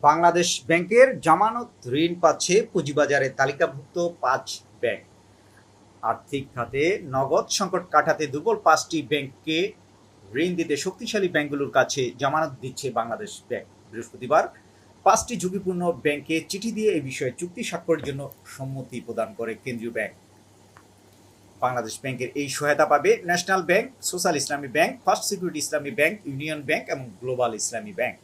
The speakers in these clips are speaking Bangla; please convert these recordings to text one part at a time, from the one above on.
বাংলাদেশ ব্যাংকের জামানত ঋণ পাচ্ছে পুঁজিবাজারে তালিকাভুক্ত ৫ ব্যাংক। আর্থিক খাতে নগদ সংকট কাটাতে দুর্বল ৫টি ব্যাংককে ঋণ দিতে শক্তিশালী ব্যাংকগুলোর কাছে জামানত দিচ্ছে বাংলাদেশ ব্যাংক। বৃহস্পতিবার ৫টি ঝুঁকিপূর্ণ ব্যাংকে চিঠি দিয়ে এই বিষয়ে চুক্তি স্বাক্ষরের জন্য সম্মতি প্রদান করে কেন্দ্রীয় ব্যাংক। বাংলাদেশ ব্যাংকের এই সহায়তা পাবে ন্যাশনাল ব্যাংক, সোশ্যাল ইসলামী ব্যাংক, ফার্স্ট সিকিউরিটি ইসলামী ব্যাংক, ইউনিয়ন ব্যাংক এবং গ্লোবাল ইসলামী ব্যাংক।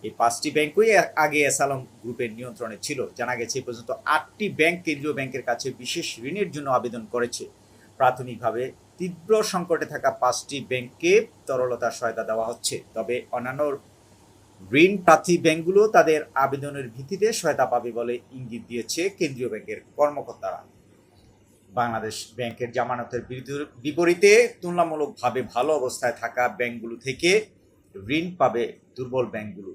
এই ৫টি ব্যাংকই আগে এসালম গ্রুপের নিয়ন্ত্রণে ছিল। জানা গেছে এ পর্যন্ত ৮টি ব্যাংক কেন্দ্রীয় ব্যাংকের কাছে বিশেষ ঋণের জন্য আবেদন করেছে। প্রাথমিকভাবে তীব্র সংকটে থাকা ৫টি ব্যাংককে তরলতা সহায়তা দেওয়া হচ্ছে, তবে অন্যান্য ঋণ প্রার্থী ব্যাংকগুলো তাদের আবেদনের ভিত্তিতে সহায়তা পাবে বলে ইঙ্গিত দিয়েছে কেন্দ্রীয় ব্যাংকের কর্মকর্তারা। বাংলাদেশ ব্যাংকের জামানতের বিপরীতে তুলনামূলকভাবে ভালো অবস্থায় থাকা ব্যাংকগুলো থেকে ঋণ পাবে দুর্বল ব্যাংকগুলো।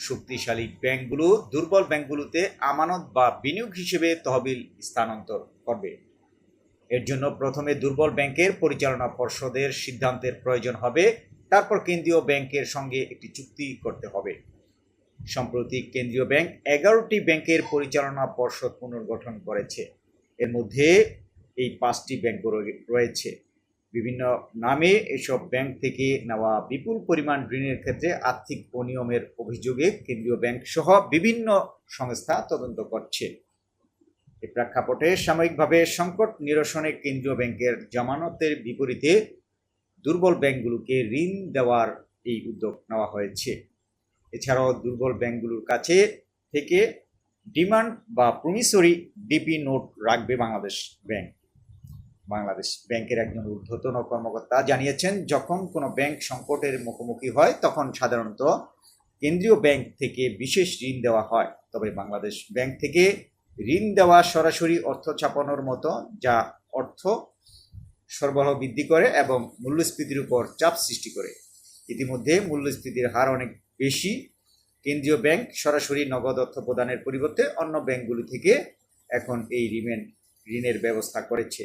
শক্তিশালী ব্যাংকগুলো দুর্বল ব্যাংকগুলোতে আমানত বা বিনিয়োগ হিসেবে তহবিল স্থানান্তর করবে। এর জন্য প্রথমে দুর্বল ব্যাংকের পরিচালনা পর্ষদের সিদ্ধান্তের প্রয়োজন হবে, তারপর কেন্দ্রীয় ব্যাংকের সঙ্গে একটি চুক্তি করতে হবে। সম্প্রতি কেন্দ্রীয় ব্যাংক ১১টি ব্যাংকের পরিচালনা পর্ষদ পুনর্গঠন করেছে। এর মধ্যে এই ৫টি ব্যাংক রয়েছে। বিভিন্ন নামে এসব ব্যাংক থেকে নেওয়া বিপুল পরিমাণ ঋণের ক্ষেত্রে আর্থিক অনিয়মের অভিযোগে কেন্দ্রীয় ব্যাংক সহ বিভিন্ন সংস্থা তদন্ত করছে। এই প্রেক্ষাপটে সাময়িকভাবে সংকট নিরসনে কেন্দ্রীয় ব্যাংকের জামানতের বিপরীতে দুর্বল ব্যাংকগুলোকে ঋণ দেওয়ার এই উদ্যোগ নেওয়া হয়েছে। এছাড়াও দুর্বল ব্যাংকগুলোর কাছে থেকে ডিমান্ড বা প্রমিসরি ডিপি নোট রাখবে বাংলাদেশ ব্যাংক। বাংলাদেশ ব্যাংকের একজন ঊর্ধ্বতন কর্মকর্তা জানিয়েছেন, যখন কোনো ব্যাংক সংকটের মুখোমুখি হয় তখন সাধারণত কেন্দ্রীয় ব্যাংক থেকে বিশেষ ঋণ দেওয়া হয়। তবে বাংলাদেশ ব্যাংক থেকে ঋণ দেওয়া সরাসরি অর্থ ছাপানোর মতো, যা অর্থ সরবরাহ বৃদ্ধি করে এবং মূল্যস্ফীতির উপর চাপ সৃষ্টি করে। ইতিমধ্যে মূল্যস্ফীতির হার অনেক বেশি। কেন্দ্রীয় ব্যাংক সরাসরি নগদ অর্থ প্রদানের পরিবর্তে অন্য ব্যাংকগুলো থেকে এখন এই ঋণের ব্যবস্থা করেছে।